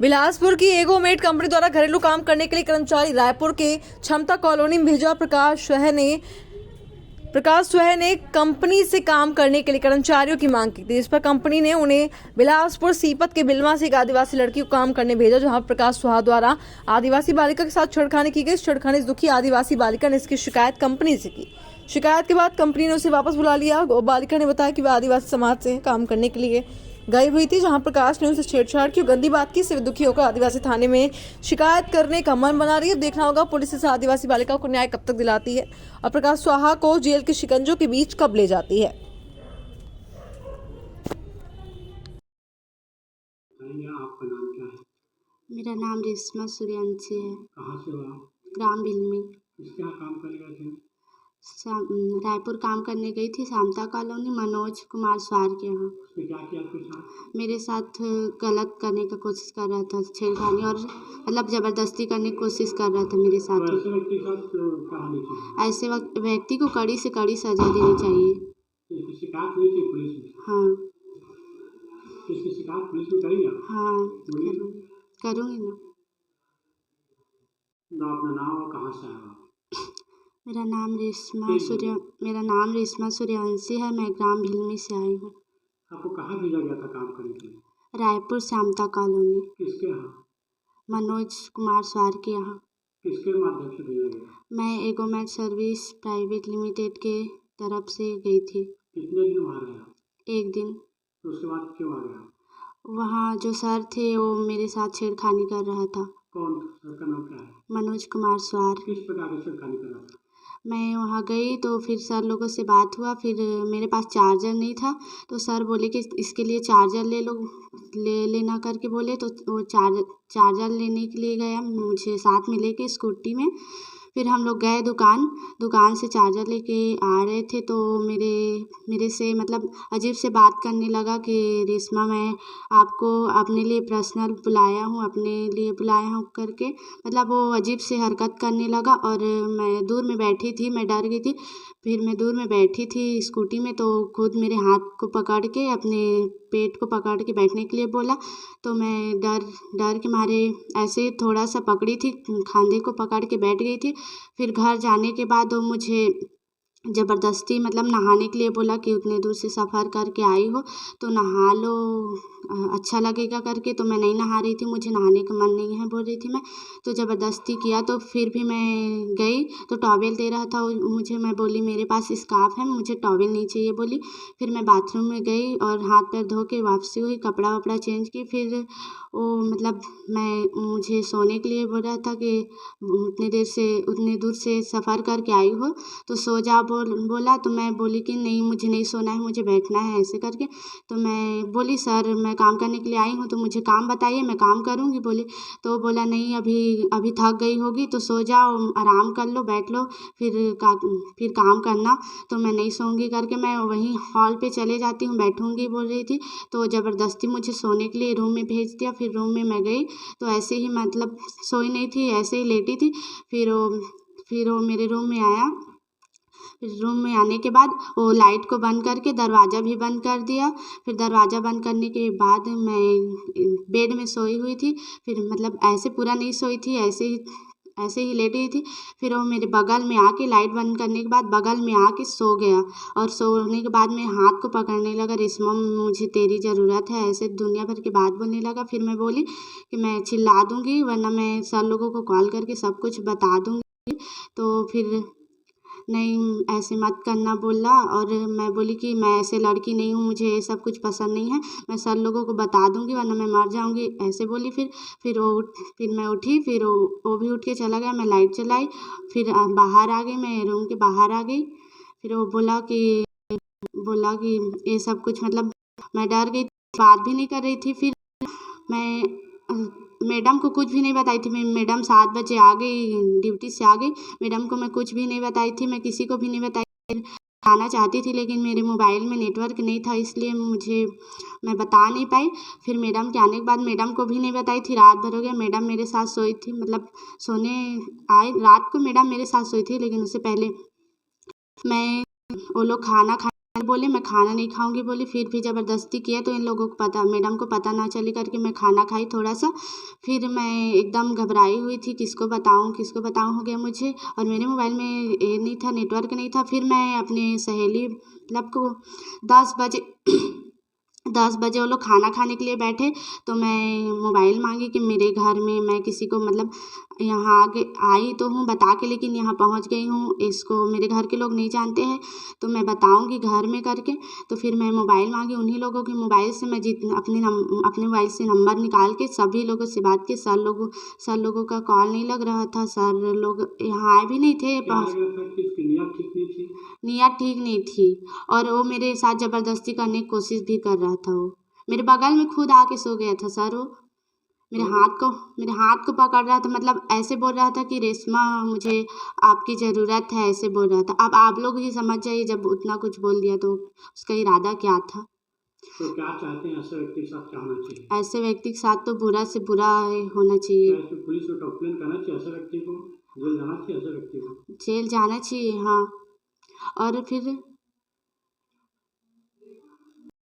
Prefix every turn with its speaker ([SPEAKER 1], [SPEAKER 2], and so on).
[SPEAKER 1] बिलासपुर की एगोमेट कंपनी द्वारा घरेलू काम करने के लिए कर्मचारी रायपुर के क्षमता कॉलोनी में भेजा। प्रकाश सुहे ने कंपनी से काम करने के लिए कर्मचारियों की मांग की थी। इस पर कंपनी ने उन्हें बिलासपुर सीपत के बिलवा से एक आदिवासी लड़की को काम करने भेजा, जहां प्रकाश सुहा द्वारा आदिवासी बालिका के साथ छेड़खानी की गई। छेड़खानी से दुखी आदिवासी बालिका ने इसकी शिकायत कंपनी से की। शिकायत के बाद कंपनी ने उसे वापस बुला लिया और बालिका ने बताया कि वह आदिवासी समाज से काम करने के लिए गई हुई थी, जहां प्रकाश ने उनसे छेड़छाड़ की और गंदी बात की। इससे दुखी होकर आदिवासी थाने में शिकायत करने का मन बना रही है। देखना होगा पुलिस इस आदिवासी बालिका को न्याय कब तक दिलाती है और प्रकाश स्वाहा को जेल के शिकंजों के बीच कब ले जाती है।
[SPEAKER 2] आपका नाम क्या है?
[SPEAKER 3] मेरा नाम रेशमा सूर्यवंशी है।
[SPEAKER 2] कहाँ से हो आप?
[SPEAKER 3] ग्राम बिलमी।
[SPEAKER 2] किसके यहाँ काम करने गए थे?
[SPEAKER 3] रायपुर काम करने गई थी, क्षमता कॉलोनी, मनोज कुमार स्वार के यहाँ।
[SPEAKER 2] उसने क्या किया आपके साथ?
[SPEAKER 3] मेरे साथ गलत करने का कोशिश कर रहा था, छेड़खानी और मतलब ज़बरदस्ती करने की कोशिश कर रहा था मेरे साथ।
[SPEAKER 2] तो ऐसे व्यक्ति के साथ कहानी थी?
[SPEAKER 3] ऐसे व्यक्ति को कड़ी से कड़ी सजा देनी चाहिए।
[SPEAKER 2] इसकी शिकायत हुई थी पुलिस में?
[SPEAKER 3] हाँ।
[SPEAKER 2] इसकी शिकायत पुलिस में करेंगे आप?
[SPEAKER 3] हाँ करूँगी ना।
[SPEAKER 2] अपना नाम और कहाँ से आया आप?
[SPEAKER 3] मेरा नाम रेशमा सूर्यवंशी है। मैं ग्राम भिलमी से आई हूँ।
[SPEAKER 2] आपको कहाँ भेजा गया था काम करने के लिए?
[SPEAKER 3] रायपुर क्षमता कॉलोनी।
[SPEAKER 2] किसके यहाँ?
[SPEAKER 3] मनोज कुमार स्वार के यहाँ।
[SPEAKER 2] किसके माध्यम से भेजा गया?
[SPEAKER 3] मैं एगोमेट सर्विस प्राइवेट लिमिटेड के तरफ से गई थी।
[SPEAKER 2] कितने दिन वहाँ रहे आप?
[SPEAKER 3] 1 दिन।
[SPEAKER 2] तो उसके बाद क्यों आ गया?
[SPEAKER 3] वहाँ जो सर थे वो मेरे साथ छेड़खानी कर रहा था।
[SPEAKER 2] कौन? सर का नाम क्या है?
[SPEAKER 3] मनोज कुमार स्वार।
[SPEAKER 2] किस प्रकार की छेड़खानी कर रहा था?
[SPEAKER 3] मैं वहाँ गई तो फिर सर लोगों से बात हुआ। फिर मेरे पास चार्जर नहीं था तो सर बोले कि इसके लिए चार्जर ले लेना करके बोले। तो वो चार्जर लेने के लिए गया, मुझे साथ में लेके स्कूटी में। फिर हम लोग गए दुकान से चार्जर लेके आ रहे थे तो मेरे से मतलब अजीब से बात करने लगा कि रेशमा, मैं आपको अपने लिए पर्सनल बुलाया हूँ करके। मतलब वो अजीब से हरकत करने लगा और मैं दूर में बैठी थी, मैं डर गई थी। फिर मैं दूर में बैठी थी स्कूटी में तो खुद मेरे हाथ को पकड़ के अपने पेट को पकड़ के बैठने के लिए बोला। तो मैं डर के मारे ऐसे थोड़ा सा पकड़ी थी, खांधे को पकड़ के बैठ गई थी। फिर घर जाने के बाद वो मुझे ज़बरदस्ती मतलब नहाने के लिए बोला कि उतने दूर से सफ़र करके आई हो तो नहा लो, अच्छा लगेगा करके। तो मैं नहीं नहा रही थी, मुझे नहाने का मन नहीं है बोल रही थी मैं। तो ज़बरदस्ती किया तो फिर भी मैं गई तो टॉवेल दे रहा था मुझे। मैं बोली मेरे पास स्कार्फ है, मुझे टॉवेल नहीं चाहिए बोली। फिर मैं बाथरूम में गई और हाथ पैर धो के वापसी हुई, कपड़ा वपड़ा चेंज की। फिर वो मतलब मुझे सोने के लिए बोल रहा था कि उतने दूर से सफ़र करके आई हो तो सो जा बोला। तो मैं बोली कि नहीं, मुझे नहीं सोना है, मुझे बैठना है ऐसे करके। तो मैं बोली सर मैं काम करने के लिए आई हूँ तो मुझे काम बताइए, मैं काम करूँगी बोली। तो बोला नहीं, अभी थक गई होगी तो सो जाओ, आराम कर लो, बैठ लो, फिर काम करना। तो मैं नहीं सोऊंगी करके मैं वहीं हॉल पे चले जाती हूँ, बैठूँगी बोल रही थी। तो ज़बरदस्ती मुझे सोने के लिए रूम में भेज दिया। फिर रूम में मैं गई तो ऐसे ही मतलब सोई नहीं थी, ऐसे ही लेटी थी। फिर वो मेरे रूम में आया। रूम में आने के बाद वो लाइट को बंद करके दरवाज़ा भी बंद कर दिया। फिर दरवाज़ा बंद करने के बाद मैं बेड में सोई हुई थी। फिर मतलब ऐसे पूरा नहीं सोई थी, ऐसे ही लेटी थी। फिर वो मेरे बगल में आके लाइट बंद करने के बाद बगल में आके सो गया और सोने के बाद में हाथ को पकड़ने लगा, रेशमा मुझे तेरी ज़रूरत है, ऐसे दुनिया भर की बात बोलने लगा। फिर मैं बोली कि मैं चिल्ला दूँगी वरना मैं सर लोगों को कॉल करके सब कुछ बता दूँगी। तो फिर नहीं ऐसे मत करना बोला और मैं बोली कि मैं ऐसे लड़की नहीं हूँ, मुझे ये सब कुछ पसंद नहीं है, मैं सर लोगों को बता दूँगी वरना मैं मर जाऊँगी, ऐसे बोली। फिर मैं उठी, फिर वो भी उठ के चला गया। मैं लाइट जलाई, फिर बाहर आ गई, मैं रूम के बाहर आ गई। फिर वो बोला कि ये सब कुछ मतलब मैं डर गई, बात भी नहीं कर रही थी। फिर मैं मैडम को कुछ भी नहीं बताई थी। मैडम 7 बजे आ गई, ड्यूटी से आ गई। मैडम को मैं कुछ भी नहीं बताई थी, मैं किसी को भी नहीं बताई। आना चाहती थी लेकिन मेरे मोबाइल में नेटवर्क नहीं था, इसलिए मैं बता नहीं पाई। फिर मैडम के आने के बाद मैडम को भी नहीं बताई थी। रात भर हो गया, मैडम मेरे साथ सोई थी, मतलब सोने आए रात को मैडम मेरे साथ सोई थी। लेकिन उससे पहले वो लोग खाना बोले मैं खाना नहीं खाऊंगी बोली, फिर भी ज़बरदस्ती किया तो इन लोगों को पता, मैडम को पता ना चले करके मैं खाना खाई थोड़ा सा। फिर मैं एकदम घबराई हुई थी, किसको बताऊं हो गया मुझे। और मेरे मोबाइल में ये नहीं था, नेटवर्क नहीं था। फिर मैं अपने सहेली मतलब को 10 बजे वो लोग खाना खाने के लिए बैठे तो मैं मोबाइल मांगी कि मेरे घर में मैं किसी को मतलब यहाँ आके आई तो हूँ बता के, लेकिन यहाँ पहुँच गई हूँ, इसको मेरे घर के लोग नहीं जानते हैं तो मैं बताऊँगी घर में करके। तो फिर मैं मोबाइल मांगी उन्हीं लोगों के मोबाइल से। मैं अपने मोबाइल से नंबर निकाल के सभी लोगों से बात की। सर लोगों का कॉल नहीं लग रहा था, सर लोग यहाँ आए भी नहीं थे।
[SPEAKER 2] क्या लग रहा था कि उसकी नीयत ठीक नहीं थी?
[SPEAKER 3] नीयत ठीक नहीं थी और वो मेरे साथ ज़बरदस्ती करने की कोशिश भी कर रहा था। वो मेरे बगल में खुद आके सो गया था सर। वो मेरे हाथ को पकड़ रहा था, मतलब ऐसे बोल रहा था कि रेशमा मुझे आपकी ज़रूरत है, ऐसे बोल रहा था। अब आप लोग ही समझ जाइए, जब उतना कुछ बोल दिया तो उसका इरादा क्या था।
[SPEAKER 2] तो क्या चाहते हैं, ऐसे व्यक्ति के साथ क्या होना चाहिए?
[SPEAKER 3] ऐसे व्यक्ति के साथ तो बुरा से बुरा होना चाहिए।
[SPEAKER 2] क्या इसमें पुलिस को कंप्लेन करना चाहिए? ऐसे व्यक्ति को जेल जाना चाहिए? ऐसे व्यक्ति को
[SPEAKER 3] जेल जाना चाहिए हाँ। और फिर